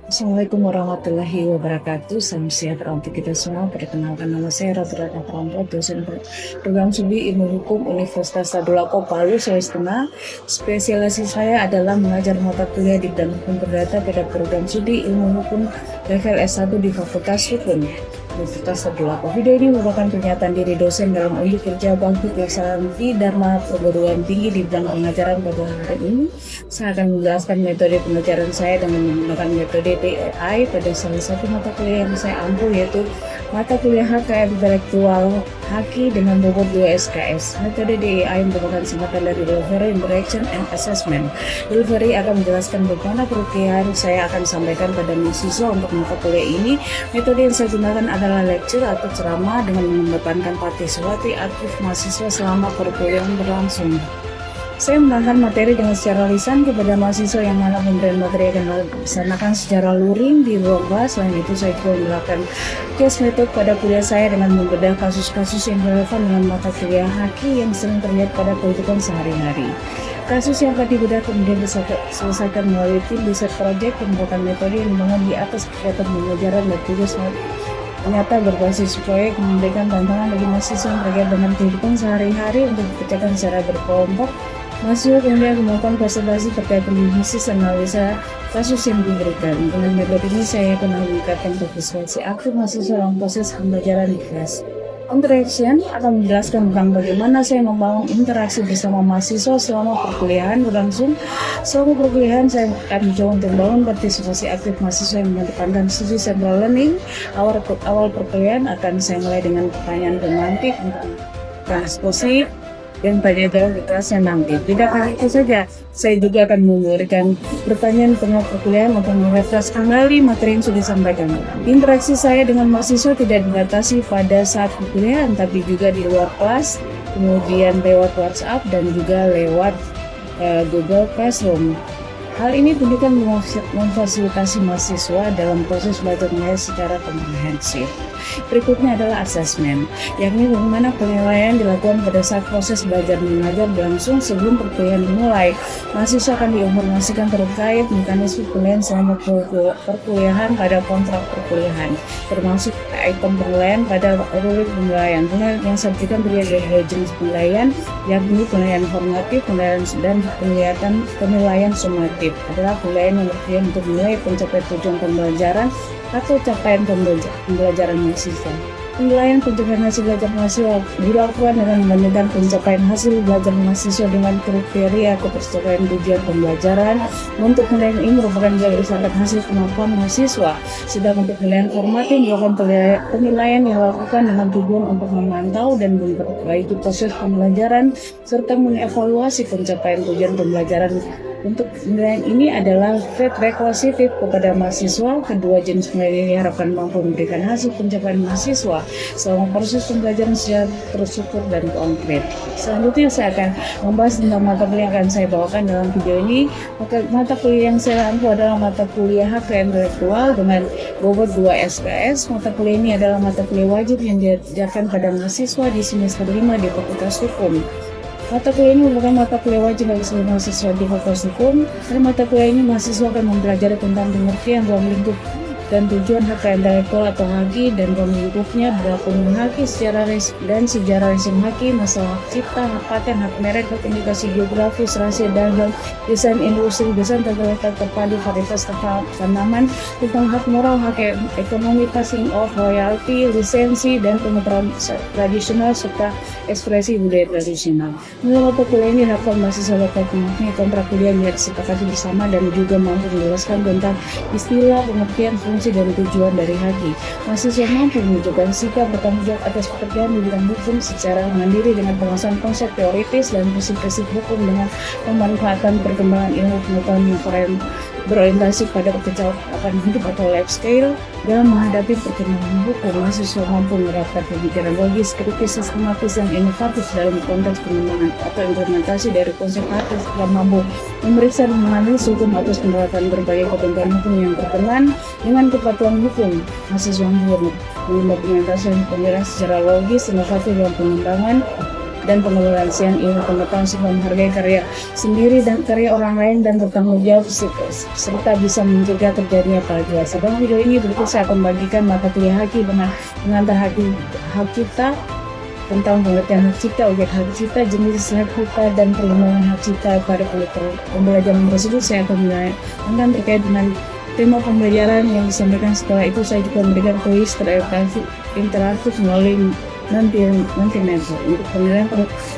Assalamualaikum warahmatullahi wabarakatuh. Salam sejahtera untuk kita semua. Perkenalkan, nama saya Ratu Ratna Prambors, dosen program studi Ilmu Hukum Universitas Tadulako Palu, Sulawesi Tengah. Spesialisasi saya adalah mengajar mata kuliah di bidang hukum perdata pada program studi Ilmu Hukum level S1 di Fakultas Hukum Universitas Tadulako. Video ini merupakan pernyataan diri dosen dalam unjuk kerja bakti pelaksanaan di Dharma Perguruan Tinggi di bidang pengajaran pada hari ini. Saya akan menjelaskan metode pengajaran saya dengan menggunakan metode DAI pada salah satu mata kuliah yang saya ampu, yaitu mata kuliah HKM Intelektual Haki dengan bobot 2 SKS. Metode DAI merupakan singkatan dari Delivery, Interaction, and Assessment. Delivery akan menjelaskan bagaimana perukian saya akan sampaikan pada mahasiswa untuk mata kuliah ini. Metode yang saya gunakan adalah lecture atau ceramah dengan mengedepankan partisipasi aktif mahasiswa selama perkuliahan berlangsung. Saya menerangkan materi dengan secara lisan kepada mahasiswa yang mana pemberian materi akan dilaksanakan secara luring di ruang kelas. Selain itu, saya juga menerapkan case method pada kuliah saya dengan membedah kasus-kasus yang relevan dengan mata kuliah Haki yang sering terlihat pada kehidupan sehari-hari. Kasus yang akan dibedah kemudian diselesaikan melalui tim research project yang merupakan metode yang dibangun di atas kegiatan pembelajaran dan tugas nyata berbasis proyek, memberikan tantangan bagi mahasiswa yang terkait dengan kehidupan sehari-hari untuk dikerjakan secara berkelompok. Mahasiswa kemudian melakukan presentasi terkait analisis analisa kasus yang diberikan. Dengan metode ini saya akan meningkatkan partisipasi aktif mahasiswa dalam proses pembelajaran di kelas. Interaction akan menjelaskan tentang bagaimana saya membangun interaksi bersama mahasiswa selama perkuliahan berlangsung. Selama perkuliahan saya akan mencoba untuk membangun partisipasi aktif mahasiswa yang mengedepankan studi central learning. Awal perkuliahan akan saya mulai dengan pertanyaan pemantik tentang transposisi dan tanya jawab di kelasnya nanti. Tidak hanya itu saja, saya juga akan memberikan pertanyaan tengah perkuliahan untuk merefresh kembali materi yang sudah disampaikan. Interaksi saya dengan mahasiswa tidak dibatasi pada saat perkuliahan, tapi juga di luar kelas, kemudian lewat WhatsApp dan juga lewat Google Classroom. Hal ini tentukan memfasilitasi mahasiswa dalam proses belajar mengajar secara komprehensif. Berikutnya adalah asesmen, yakni bagaimana penilaian dilakukan pada saat proses belajar mengajar berlangsung sebelum perkuliahan dimulai. Mahasiswa akan diinformasikan terkait mekanisme penilaian selama perkuliahan pada kontrak perkuliahan, termasuk item penilaian pada ruling penilaian. Penilaian yang saya berikan terdiri dari dua jenis penilaian, yakni penilaian formatif dan penilaian sumatif. Adalah penilaian yang bertujuan untuk menilai pencapaian tujuan pembelajaran atau capaian pembelajaran mahasiswa. Penilaian pencapaian hasil belajar mahasiswa dilakukan dengan membandingkan pencapaian hasil belajar mahasiswa dengan kriteria ketercapaian tujuan pembelajaran. Untuk penilaian ini merupakan berdasarkan hasil kemampuan mahasiswa. Sedang untuk penilaian formatif merupakan penilaian yang dilakukan dengan tujuan untuk memantau dan memperbaiki proses pembelajaran serta mengevaluasi pencapaian tujuan pembelajaran. Untuk penilaian ini adalah feedback positif kepada mahasiswa. Kedua jenis penilaian diharapkan mampu memberikan hasil pencapaian mahasiswa selama proses pembelajaran secara terstruktur dan konkret. Selanjutnya saya akan membahas tentang mata kuliah yang akan saya bawakan dalam video ini. Mata kuliah yang saya ampu adalah mata kuliah HKM Intelektual dengan bobot 2 SKS. Mata kuliah ini adalah mata kuliah wajib yang diajarkan pada mahasiswa di semester 5 di Fakultas Hukum. Mata kuliah ini merupakan mata kuliah wajib bagi seluruh mahasiswa di Fakultas Hukum. Pada mata kuliah ini mahasiswa akan mempelajari tentang pengertian ruang lingkup dan tujuan HKM Intelektual atau Haki dan ruang lingkupnya, berlaku Haki dan sejarah rezim Haki, masalah hak cipta, hak paten, hak merek, hak indikasi geografis, rahasia dagang, desain industri, desain tata letak terpadu, varietas tanaman, tentang hak moral, hak ekonomi, passing off, royalti, lisensi, dan pengetahuan tradisional serta ekspresi budaya tradisional. Menurut mata kuliah ini diharapkan mahasiswa dapat memahami kontrak kuliah yang disepakati bersama dan juga mampu menjelaskan tentang istilah, pengertian, fungsi dan tujuan dari Haki. Mahasiswa mampu menunjukkan sikap bertanggung jawab atas pekerjaan di bidang hukum secara mandiri dengan penguasaan konsep teoritis dan prinsip-prinsip hukum dengan pemanfaatan perkembangan ilmu pengetahuan yang berorientasi pada percakapan hidup atau life skill. Dalam menghadapi perkembangan hukum, mahasiswa mampu menerapkan pemikiran logis, kritis, sistematis, dan inovatif dalam konteks pengembangan atau implementasi dari konsep Haki serta mampu memeriksa dan menganalisis hukum atas penerapan berbagai ketentuan hukum yang berkenan dengan kepatuhan hukum. Mahasiswa mampu mengimplementasikan pemikiran secara logis, inovatif, dan pengembangan dan pengelolaan ilmu pengetahuan serta menghargai karya sendiri dan karya orang lain dan bertanggung jawab serta bisa mencegah terjadinya plagiasi. Dalam video ini berikut saya akan membagikan mata kuliah haki dengan mengantar hak cipta tentang pengertian hak cipta, objek hak cipta, jenis hak cipta, dan perlindungan hak cipta pada pembelajaran tersebut. Saya akan menanyakan terkait dengan tema pembelajaran yang disampaikan. Setelah itu saya juga memberikan kuis interaktif melalui nanti untuk penilaian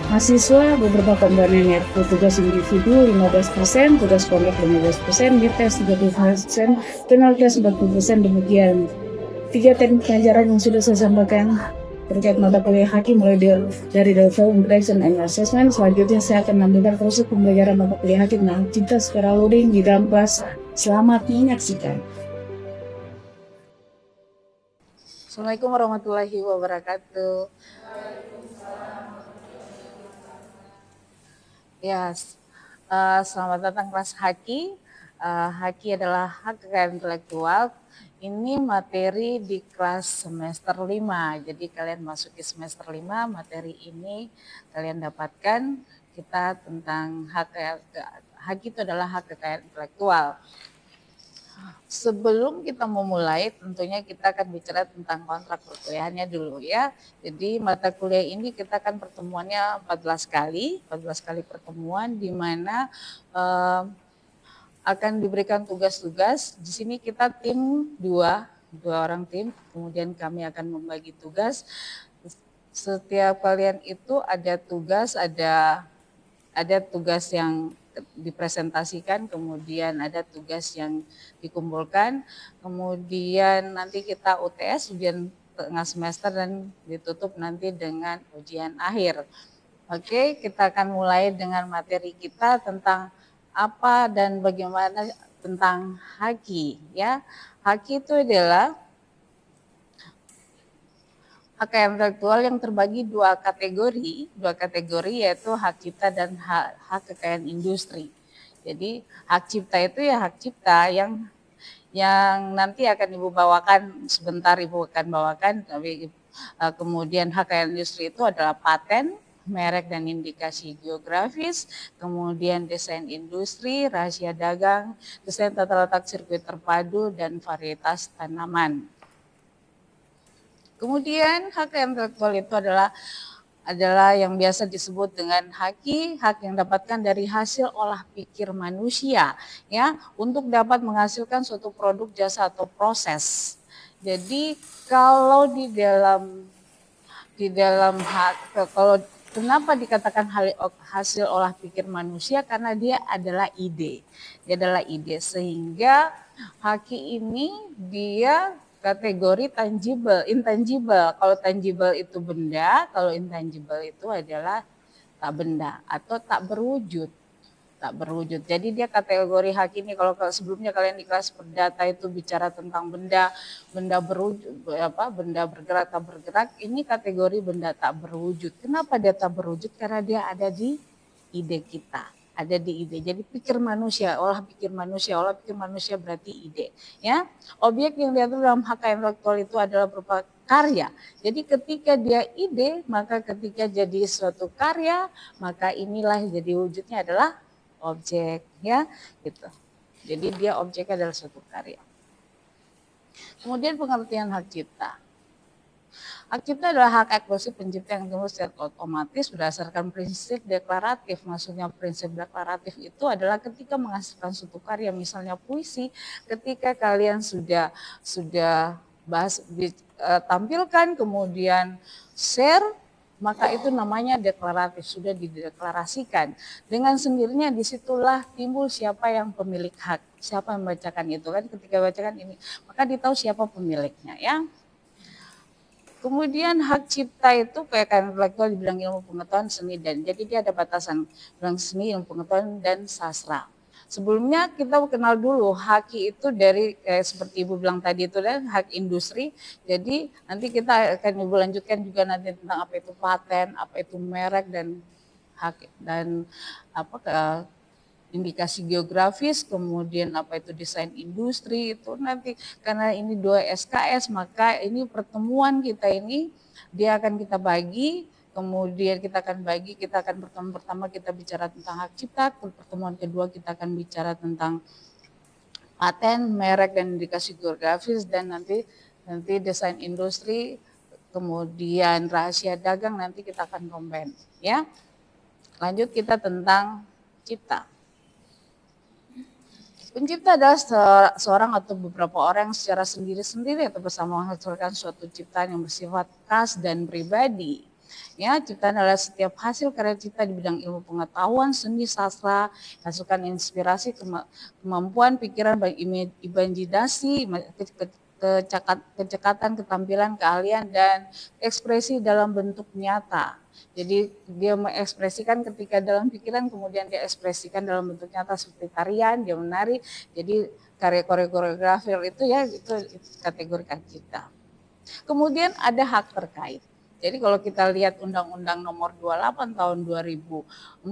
mahasiswa beberapa komponen, yaitu tugas individu 15%, tugas kelompok 15%, tes 30%, penalti 40%. Demikian 3 teknik pengajaran yang sudah saya sampaikan terkait mata kuliah hakim mulai dari level interaction and assessment. Selanjutnya saya akan menampilkan proses pembelajaran mata kuliah hakim dan hak cipta secara loading di dalam kelas. Selamat menyaksikan. Assalamualaikum warahmatullahi wabarakatuh. Ya, selamat datang kelas haki. Haki adalah hak kekayaan intelektual. Ini materi di kelas semester 5. Jadi kalian masuki semester 5, materi ini kalian dapatkan kita tentang hak itu adalah hak kekayaan intelektual. Sebelum kita memulai, tentunya kita akan bicara tentang kontrak perkuliahannya dulu ya. Jadi mata kuliah ini kita akan pertemuannya 14 kali pertemuan, di mana akan diberikan tugas-tugas. Di sini kita tim dua orang tim, kemudian kami akan membagi tugas. Setiap kalian itu ada tugas yang dipresentasikan, kemudian ada tugas yang dikumpulkan, kemudian nanti kita UTS, ujian tengah semester, dan ditutup nanti dengan ujian akhir. Oke, kita akan mulai dengan materi kita tentang apa dan bagaimana tentang haki ya. Haki itu adalah hak kekayaan intelektual yang terbagi dua kategori yaitu hak cipta dan hak kekayaan industri. Jadi hak cipta itu ya hak cipta yang nanti akan Ibu bawakan, sebentar Ibu akan bawakan, tapi kemudian hak kekayaan industri itu adalah paten, merek dan indikasi geografis, kemudian desain industri, rahasia dagang, desain tata letak sirkuit terpadu, dan varietas tanaman. Kemudian hak intelektual itu adalah yang biasa disebut dengan haki, hak yang dapatkan dari hasil olah pikir manusia ya, untuk dapat menghasilkan suatu produk, jasa atau proses. Jadi kalau di dalam kenapa dikatakan hasil olah pikir manusia? Karena dia adalah ide. Sehingga haki ini dia kategori tangible, intangible. Kalau tangible itu benda, kalau intangible itu adalah tak benda atau tak berwujud. Jadi dia kategori haki ini, kalau sebelumnya kalian di kelas perdata itu bicara tentang benda berwujud, benda bergerak tak bergerak, ini kategori benda tak berwujud. Kenapa dia tak berwujud? Karena dia ada di ide kita, Jadi pikir manusia, olah pikir manusia berarti ide ya. Objek yang diatur dalam hak intelektual itu adalah berupa karya. Jadi ketika dia ide, maka ketika jadi suatu karya, maka inilah jadi wujudnya adalah objek ya gitu. Jadi dia objeknya adalah suatu karya. Kemudian pengertian hak cipta. Hak cipta adalah hak eksklusif pencipta yang timbul secara otomatis berdasarkan prinsip deklaratif. Maksudnya prinsip deklaratif itu adalah ketika menghasilkan suatu karya, misalnya puisi, ketika kalian sudah tampilkan kemudian share, maka itu namanya deklaratif, sudah dideklarasikan. Dengan sendirinya disitulah timbul siapa yang pemilik hak, siapa yang membacakan itu kan, ketika bacakan ini, maka ditahu siapa pemiliknya ya. Kemudian hak cipta itu kayak intelektual dibilang ilmu pengetahuan, seni, dan jadi dia ada batasan, bilang seni, ilmu pengetahuan, dan sastra. Sebelumnya kita kenal dulu haki itu dari seperti Ibu bilang tadi itu dan hak industri. Jadi nanti kita akan Ibu lanjutkan juga nanti tentang apa itu paten, apa itu merek, dan hak dan indikasi geografis, kemudian apa itu desain industri, itu nanti karena ini 2 SKS, maka ini pertemuan kita ini dia akan kita bagi kemudian kita akan bagi, kita akan pertemuan pertama kita bicara tentang hak cipta, pertemuan kedua kita akan bicara tentang paten, merek, dan indikasi geografis, dan nanti desain industri, kemudian rahasia dagang, nanti kita akan combine ya. Lanjut kita tentang cipta. Pencipta adalah seorang atau beberapa orang yang secara sendiri-sendiri atau bersama menghasilkan suatu ciptaan yang bersifat khas dan pribadi. Ya, ciptaan adalah setiap hasil karya cipta di bidang ilmu pengetahuan, seni, sastra, hasilkan inspirasi, kemampuan pikiran, imajinasi, kecekatan, ketampilan, keahlian, dan ekspresi dalam bentuk nyata. Jadi dia mengekspresikan ketika dalam pikiran, kemudian dia ekspresikan dalam bentuk nyata seperti tarian, dia menari. Jadi karya koreografi itu ya itu kategori hak cipta. Kemudian ada hak terkait. Jadi kalau kita lihat Undang-Undang Nomor 28 tahun 2014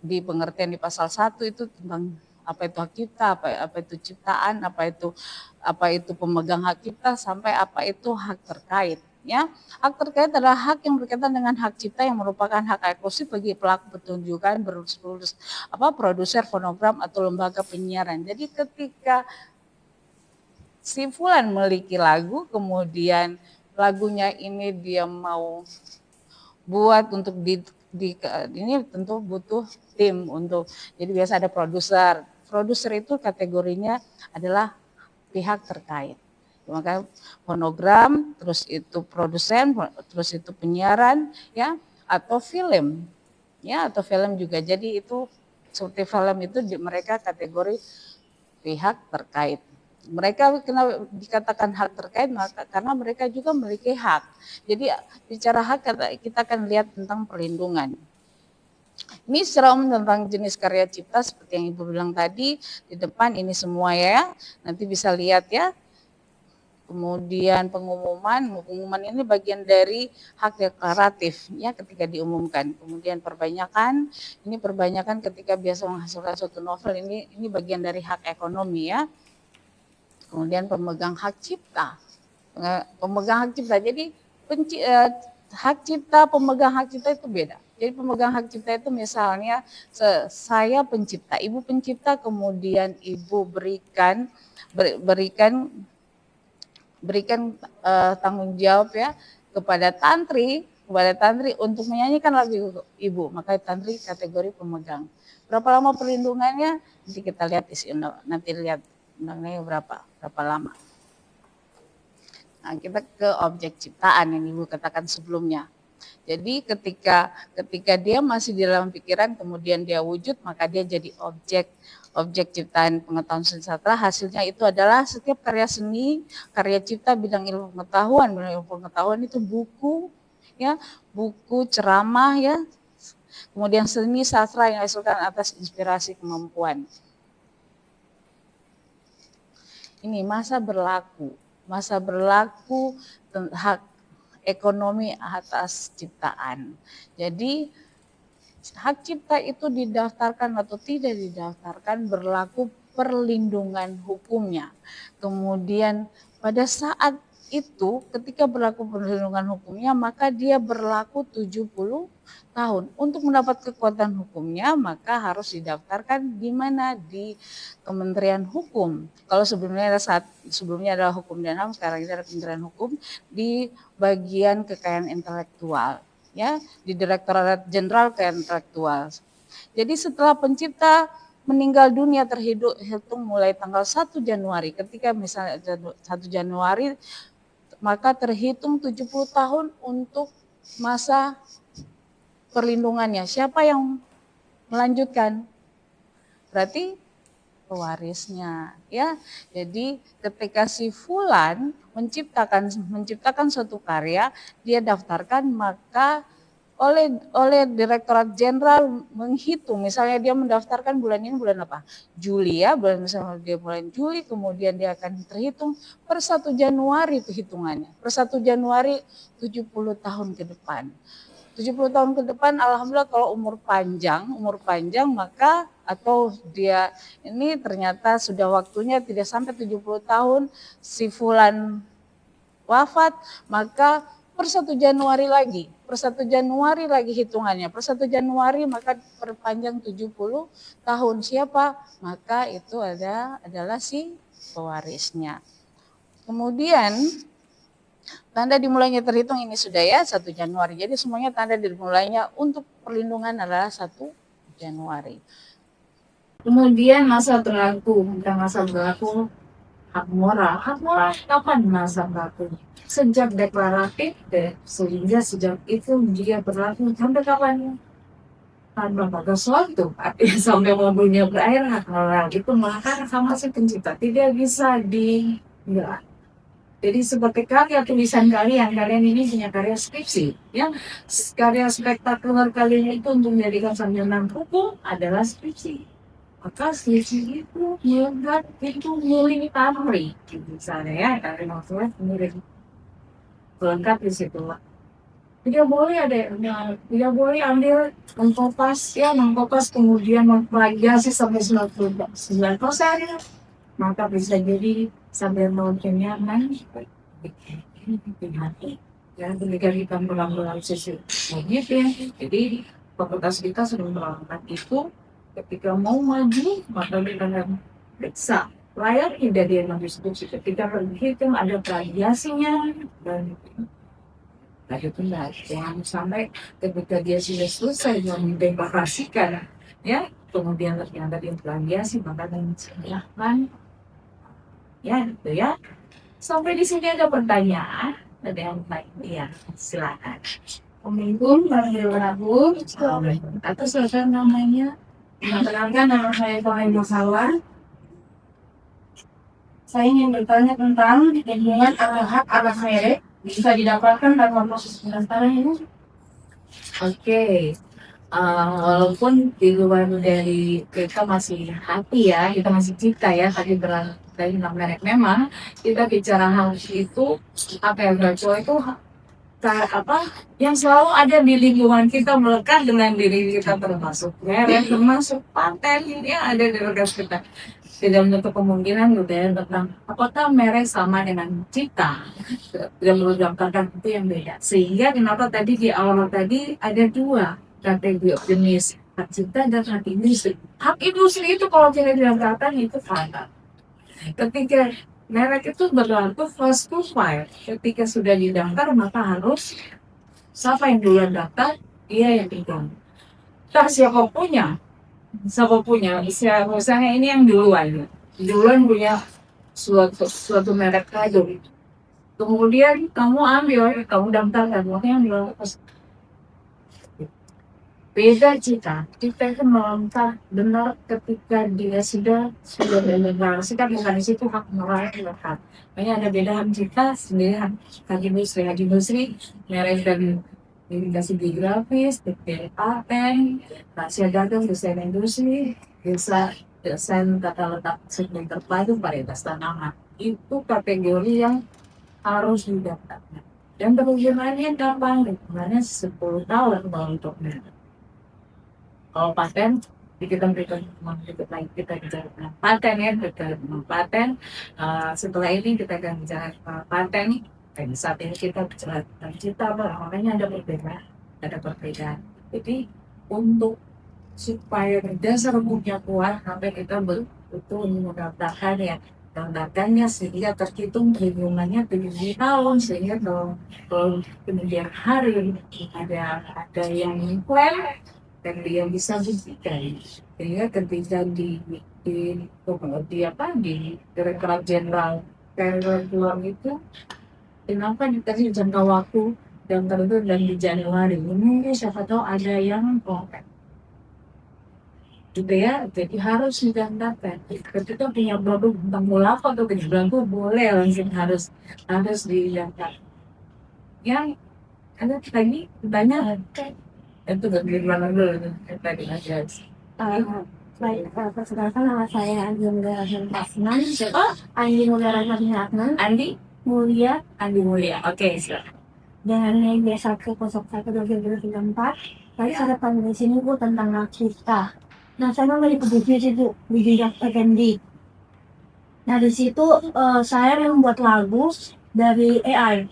di pengertian di pasal 1 itu tentang apa itu hak cipta, apa itu ciptaan, apa itu pemegang hak cipta, sampai apa itu hak terkait. Ya, hak terkait adalah hak yang berkaitan dengan hak cipta yang merupakan hak eksklusif bagi pelaku pertunjukan, produser fonogram atau lembaga penyiaran. Jadi ketika si Fulan memiliki lagu, kemudian lagunya ini dia mau buat untuk ini tentu butuh tim untuk, jadi biasa ada produser. Produser itu kategorinya adalah pihak terkait. Maka fonogram, terus itu produsen, terus itu penyiaran, ya, atau film, ya, atau film juga. Jadi itu seperti film itu mereka kategori pihak terkait. Mereka kenapa dikatakan hak terkait? Maka karena mereka juga memiliki hak. Jadi bicara hak kita akan lihat tentang perlindungan. Ini secara umum tentang jenis karya cipta seperti yang Ibu bilang tadi di depan ini semua ya. Nanti bisa lihat ya. Kemudian pengumuman ini bagian dari hak deklaratif ya ketika diumumkan. Kemudian perbanyakan ketika biasa menghasilkan suatu novel, ini bagian dari hak ekonomi ya. Kemudian pemegang hak cipta. Pemegang hak cipta. Jadi hak cipta, pemegang hak cipta itu beda. Jadi pemegang hak cipta itu misalnya saya pencipta, Ibu pencipta, kemudian Ibu berikan tanggung jawab ya kepada tantri untuk menyanyikan lagu Ibu, maka tantri kategori pemegang. Berapa lama perlindungannya? Nanti kita lihat isi nanti lihat undangnya berapa lama. Nah, kita ke objek ciptaan yang Ibu katakan sebelumnya. Jadi ketika dia masih di dalam pikiran, kemudian dia wujud, maka dia jadi objek ciptaan pengetahuan seni sastra. Hasilnya itu adalah setiap karya seni, karya cipta bidang ilmu pengetahuan itu buku, ya, buku ceramah ya. Kemudian seni sastra yang dihasilkan atas inspirasi kemampuan. Ini masa berlaku hak ekonomi atas ciptaan. Jadi hak cipta itu didaftarkan atau tidak didaftarkan berlaku perlindungan hukumnya. Kemudian pada saat itu ketika berlaku perlindungan hukumnya maka dia berlaku 70 tahun. Untuk mendapat kekuatan hukumnya maka harus didaftarkan di mana? Di Kementerian Hukum. Kalau sebelumnya adalah Hukum dan HAM, sekarang ini ada Kementerian Hukum di bagian kekayaan intelektual, ya, di Direktorat Jenderal Kekayaan Intelektual. Jadi setelah pencipta meninggal dunia terhitung mulai tanggal 1 Januari, ketika misalnya 1 Januari maka terhitung 70 tahun untuk masa perlindungannya. Siapa yang melanjutkan? Berarti pewarisnya, ya. Jadi ketika si Fulan menciptakan suatu karya, dia daftarkan, maka oleh Direktorat Jenderal menghitung, misalnya dia mendaftarkan bulan ini bulan apa? Juli ya, misalnya dia bulan Juli, kemudian dia akan terhitung per 1 Januari itu hitungannya. Per 1 Januari 70 tahun ke depan. 70 tahun ke depan, alhamdulillah kalau umur panjang maka atau dia ini ternyata sudah waktunya tidak sampai 70 tahun si Fulan wafat, maka per 1 Januari lagi. Per 1 Januari lagi hitungannya. Per 1 Januari maka perpanjang 70 tahun. Siapa? Maka itu adalah si pewarisnya. Kemudian tanda dimulainya terhitung ini sudah ya 1 Januari. Jadi semuanya tanda dimulainya untuk perlindungan adalah 1 Januari. Kemudian masa berlaku, tentang masa berlaku hak moral. Hak moral kapan masa berlaku? Sejak deklaratif sehingga sejak itu dia berlaku sampai kapan? Tanpa batas waktu, artinya sampai mobilnya berakhir hak moral itu maka sama si pencipta tidak bisa enggak. Jadi seperti karya tulisan kalian ini punya karya skripsi, yang karya spektakuler kalian itu untuk menjadikan sarjana hukum adalah skripsi. Maka skripsi itu membuat itu military, misalnya ya, dari maksudnya kemudian lengkap di situ lah. Tidak boleh tidak boleh ambil mengkopas kemudian memplagiasi sampai 99%, maka bisa jadi sampai nolnya hati ya ketika kita pulang sisi gitu ya. Jadi fakultas kita sudah melakukan itu. Ketika mau maju maka kita akan periksa layaknya dari yang diskusi. Ketika berhitung ada plagiasinya dan itu enggak, jangan sampai ketika dia sudah selesai mendeklarasikan ya kemudian ternyata dia plagiasi maka dan silahkan ya gitu ya. Sampai di sini ada pertanyaan, ada yang lain ya silakan. Assalamualaikum warahmatullahi wabarakatuh. Atau saudara namanya? Perkenalkan, nama saya Fahim Masalah. Saya ingin bertanya tentang lingkungan atau hak atas merek bisa didapatkan tanpa proses pendaftaran ini. Oke. Walaupun di luar dari kita masih hati ya, kita masih cita ya, tadi dari merek memang kita bicara hal itu apa yang bercoba itu yang selalu ada di lingkungan kita melekat dengan diri kita termasuk merek, termasuk paten ini ada di regas kita. Tidak menutup kemungkinan tentang apakah merek sama dengan cipta, tidak merupakan itu yang beda. Sehingga kenapa tadi di awal tadi ada dua kategori jenis, hak cipta dan hak industri. Hak industri itu kalau tidak didaftarkan itu fatal. Ketika merek itu berlaku first to file, ketika sudah didaftar maka harus siapa yang duluan daftar dia yang pegang. Entah siapa punya, misalnya ini yang duluan punya suatu merek kado. Kemudian kamu ambil, kamu daftarkan, makanya yang duluan beda cita itu melangkah benar ketika dia sudah mendeklarasikan bukan di situ hak moral hak. Makanya ada beda hak cipta sendiri hak industri, merek dan indikasi geografis, paten, rahasia dagang, desain industri, desain tata letak segmen terpadu, varietas tanaman. Itu kategori yang harus didaftarkan. Dan perjanjiannya kapan? Sebenarnya 10 tahun untuk merek. Kalau paten, kita berikan kita bicara paten ya, paten. Setelah ini kita akan bicara paten. Dan saat ini kita bicara tentang cipta, makanya ada perbedaan. Jadi untuk supaya berdasar hukumnya kuat, sampai kita betul mendaftarkan ya, daftarkannya sehingga terhitung perlindungannya 7 tahun, sehingga kalau kemudian hari ada yang klaim dan dia bisa buktikan, sehingga ketika di Direktorat Jenderal keluar itu, kenapa dikasih jangka waktu yang tertentu dan di Januari ini siapa tahu ada yang kompet juga ya, jadi harus didaftarkan. Ketika punya produk tentang mulafat atau kejualanku boleh langsung harus didaftar. Yang ada lagi bertanya itu bagaimana dulu tadi aja. Baik, perkenalkan nama saya Andi Mulia Rasman. Siapa? Andi Mulia Rasman. Andi Mulia. Oke, silakan. Dan yang biasa ke 01/2024. Tadi saya panggil di sini Bu tentang hak cipta. Nah, saya membeli bisnis itu di Jejak Effendi. Nah, di situ saya membuat lagu dari AI.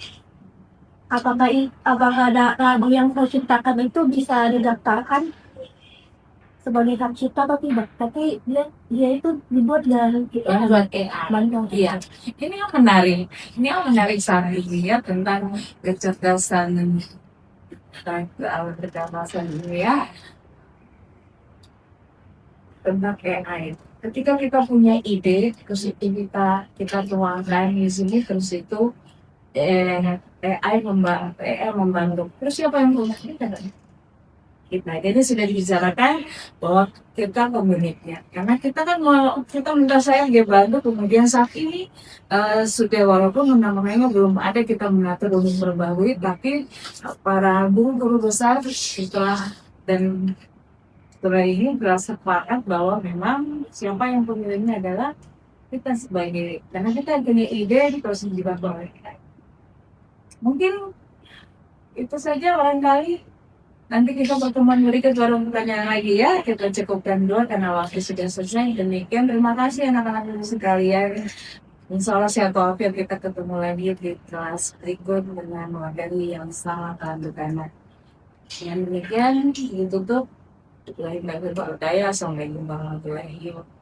apakah ada lagu yang kau ciptakan itu bisa didaftarkan sebagai hak cipta atau tidak? Tapi dia itu dibuat dari Buat AI. Bandung. Iya, ini yang menarik. Ini yang menarik saat ini ya tentang kecerdasan kecerdasan ini ya tentang AI. Ketika kita punya ide, terus itu kita tuangkan di sini, terus itu AI membantu. Terus siapa yang punya kita? Jadi sudah dibicarakan bahwa kita pemiliknya. Karena kita kan mau kita minta saya dia bantu, kemudian saat ini sudah walaupun undang-undangnya belum ada kita mengatur untuk berbahui, tapi para guru-guru besar setelah ini bersepakat bahwa memang siapa yang pemiliknya adalah kita sebagai, karena kita punya ide terus dibantu oleh kita. Mungkin itu saja barangkali. Nanti kita pertemuan berikut baru pertanyaan lagi ya. Kita cukupkan dulu karena waktu sudah selesai. Demikian terima kasih anak-anak sekalian. Insya Allah sehat walafiat, kita ketemu lagi di kelas berikut dengan materi yang sangat anak. Yang demikian ditutup. Lain lagi berdaya. Assalamualaikum warahmatullahi wabarakatuh.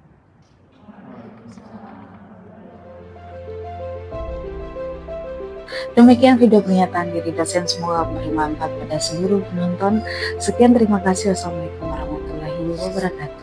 Demikian video pernyataan diri dosen, semoga bermanfaat pada seluruh penonton. Sekian, terima kasih. Wassalamualaikum warahmatullahi wabarakatuh.